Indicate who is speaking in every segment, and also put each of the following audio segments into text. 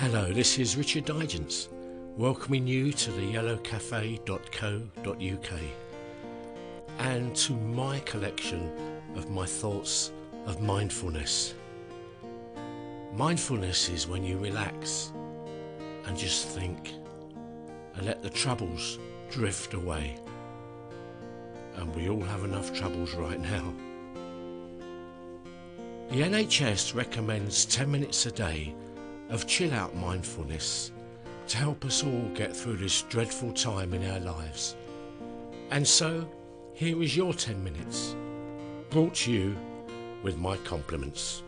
Speaker 1: Hello, this is Richard Digance, welcoming you to the yellowcafé.co.uk and to my collection of my thoughts of mindfulness. Mindfulness is when you relax and just think and let the troubles drift away. And we all have enough troubles right now. The NHS recommends 10 minutes a day of chill out mindfulness to help us all get through this dreadful time in our lives. And so here is your 10 minutes, brought to you with my compliments.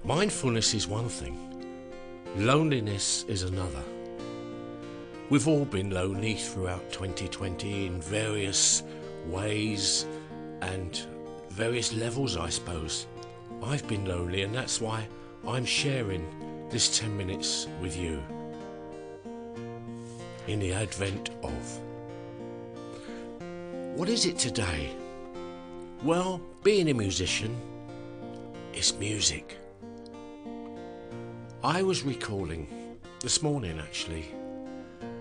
Speaker 1: Mindfulness is one thing, loneliness is another. We've all been lonely throughout 2020 in various ways and various levels, I suppose. I've been lonely, and that's why I'm sharing this 10 minutes with you in the advent of. What is it today? Well, being a musician is music. I was recalling this morning actually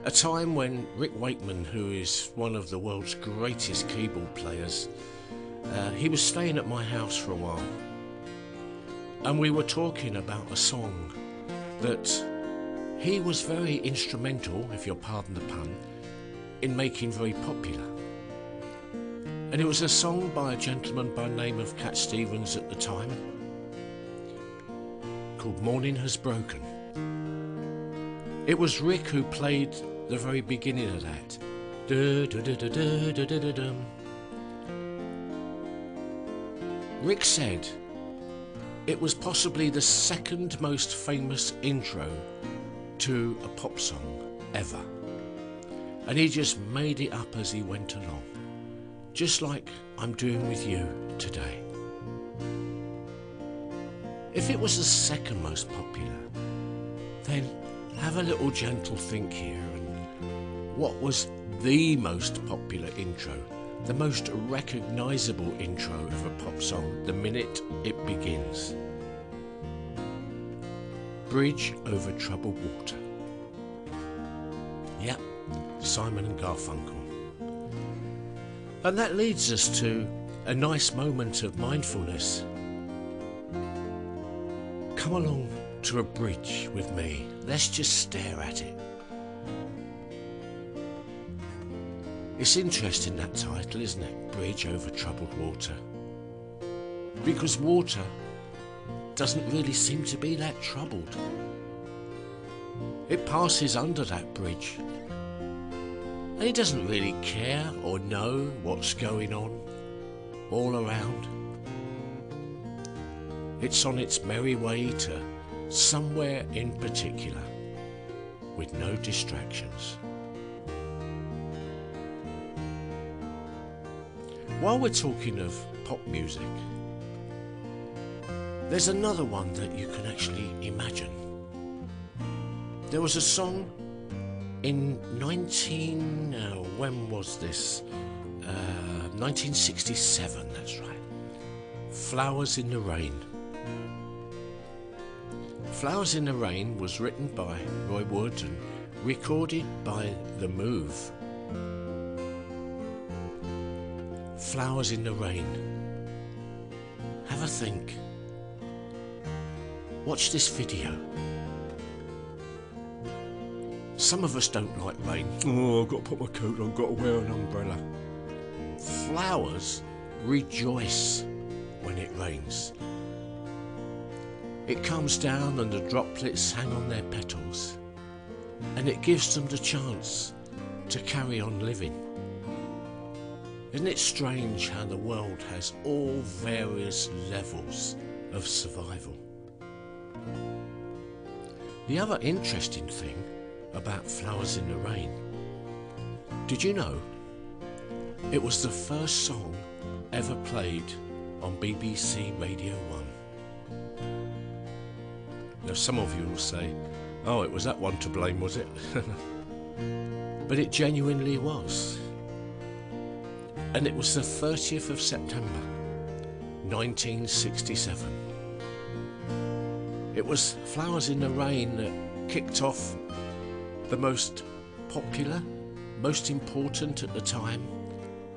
Speaker 1: a time when Rick Wakeman, who is one of the world's greatest keyboard players, he was staying at my house for a while. And we were talking about a song that he was very instrumental, if you'll pardon the pun, in making very popular. And it was a song by a gentleman by the name of Cat Stevens at the time, called Morning Has Broken. It was Rick who played the very beginning of that. Rick said it was possibly the second most famous intro to a pop song ever. And he just made it up as he went along, just like I'm doing with you today. If it was the second most popular, then have a little gentle think here. And what was the most popular intro? The most recognisable intro of a pop song the minute it begins. Bridge over Troubled Water. Yep, Simon and Garfunkel. And that leads us to a nice moment of mindfulness. Come along to a bridge with me. Let's just stare at it. It's interesting, that title, isn't it? Bridge over Troubled Water. Because water doesn't really seem to be that troubled. It passes under that bridge. And it doesn't really care or know what's going on all around. It's on its merry way to somewhere in particular, with no distractions. While we're talking of pop music, there's another one that you can actually imagine. There was a song in 1967, that's right. Flowers in the Rain. Flowers in the Rain was written by Roy Wood and recorded by The Move. Flowers in the Rain. Have a think. Watch this video. Some of us don't like rain. Oh, I've got to put my coat on, got to wear an umbrella. Flowers rejoice when it rains. It comes down and the droplets hang on their petals, and it gives them the chance to carry on living. Isn't it strange how the world has all various levels of survival? The other interesting thing about Flowers in the Rain, did you know it was the first song ever played on BBC Radio 1? Now some of you will say, oh, it was that one to blame, was it? But it genuinely was. And it was the 30th of September 1967. It was Flowers in the Rain that kicked off the most popular, most important at the time,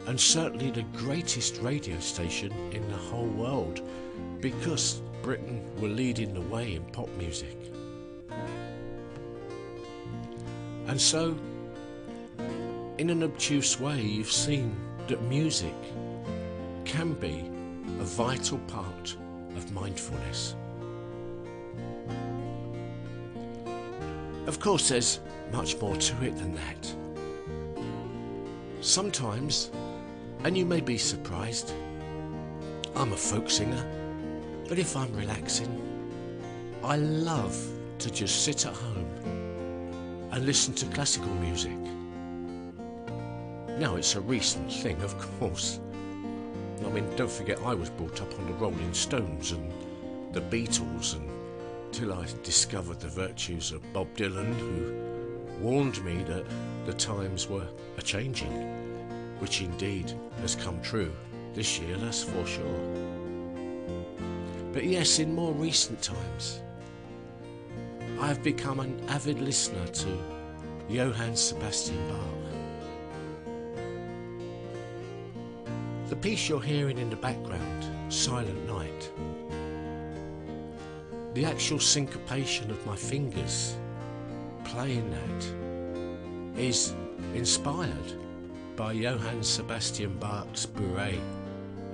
Speaker 1: and certainly the greatest radio station in the whole world, because Britain were leading the way in pop music. And so, in an obtuse way, you've seen that music can be a vital part of mindfulness. Of course, there's much more to it than that. Sometimes, and you may be surprised, I'm a folk singer, but if I'm relaxing, I love to just sit at home and listen to classical music. Now, it's a recent thing, of course. I mean, don't forget, I was brought up on the Rolling Stones and the Beatles until I discovered the virtues of Bob Dylan, who warned me that the times were a-changing, which indeed has come true this year, that's for sure. But yes, in more recent times, I have become an avid listener to Johann Sebastian Bach. The piece you're hearing in the background, Silent Night, the actual syncopation of my fingers playing that is inspired by Johann Sebastian Bach's Bourrée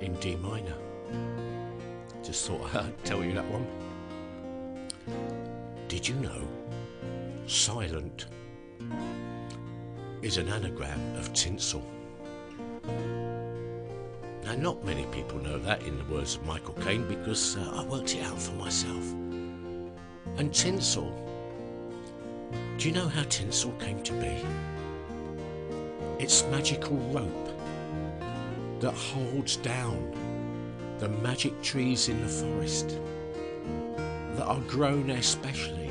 Speaker 1: in D minor. Just thought I'd tell you that one. Did you know silent is an anagram of tinsel? Now, not many people know that, in the words of Michael Caine, because I worked it out for myself. And tinsel, do you know how tinsel came to be? It's magical rope that holds down the magic trees in the forest that are grown especially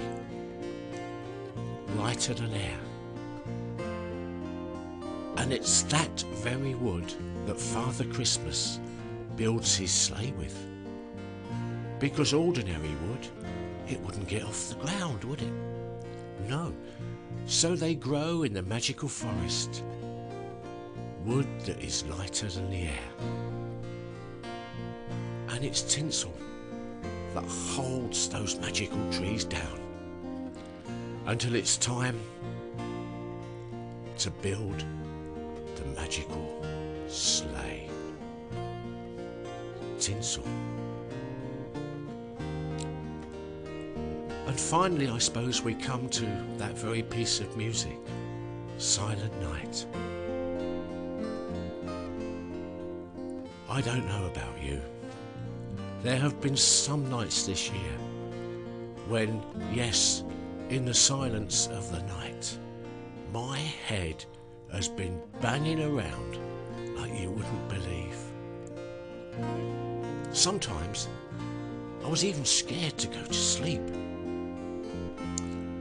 Speaker 1: lighter than air. And it's that very wood that Father Christmas builds his sleigh with. Because ordinary wood, it wouldn't get off the ground, would it? No. So they grow in the magical forest wood that is lighter than the air. And it's tinsel that holds those magical trees down until it's time to build the magical sleigh. Tinsel. And finally, I suppose we come to that very piece of music, Silent Night. I don't know about you. There have been some nights this year when, yes, in the silence of the night, my head has been banging around like you wouldn't believe. Sometimes I was even scared to go to sleep.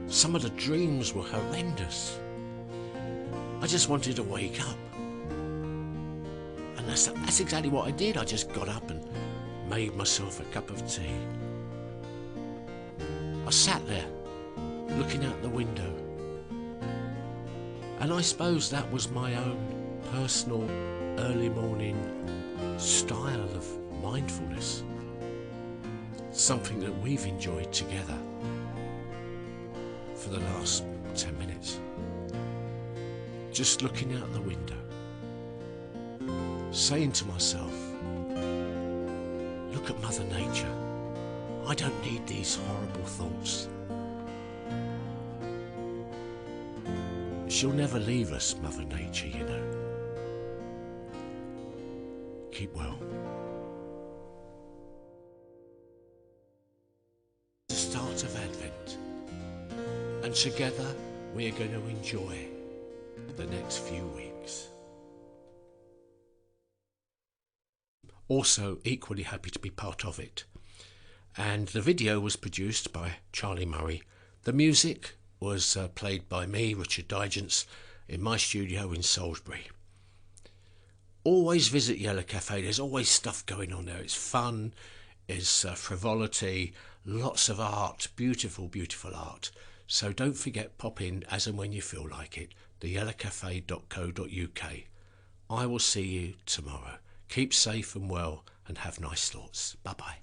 Speaker 1: Some of the dreams were horrendous. I just wanted to wake up. And that's exactly what I did. I just got up and made myself a cup of tea. I sat there, looking out the window. And I suppose that was my own personal early morning style of mindfulness. Something that we've enjoyed together for the last 10 minutes. Just looking out the window, saying to myself, look at Mother Nature. I don't need these horrible thoughts. She'll never leave us, Mother Nature, you know. Keep well. The start of Advent. And together we are going to enjoy the next few weeks. Also equally happy to be part of it. And the video was produced by Charlie Murray. The music was played by me, Richard Digance, in my studio in Salisbury. Always visit Yellow Café. There's always stuff going on there. It's fun, it's frivolity, lots of art, beautiful, beautiful art. So don't forget, pop in as and when you feel like it, theyellowcafe.co.uk. I will see you tomorrow. Keep safe and well and have nice thoughts. Bye bye.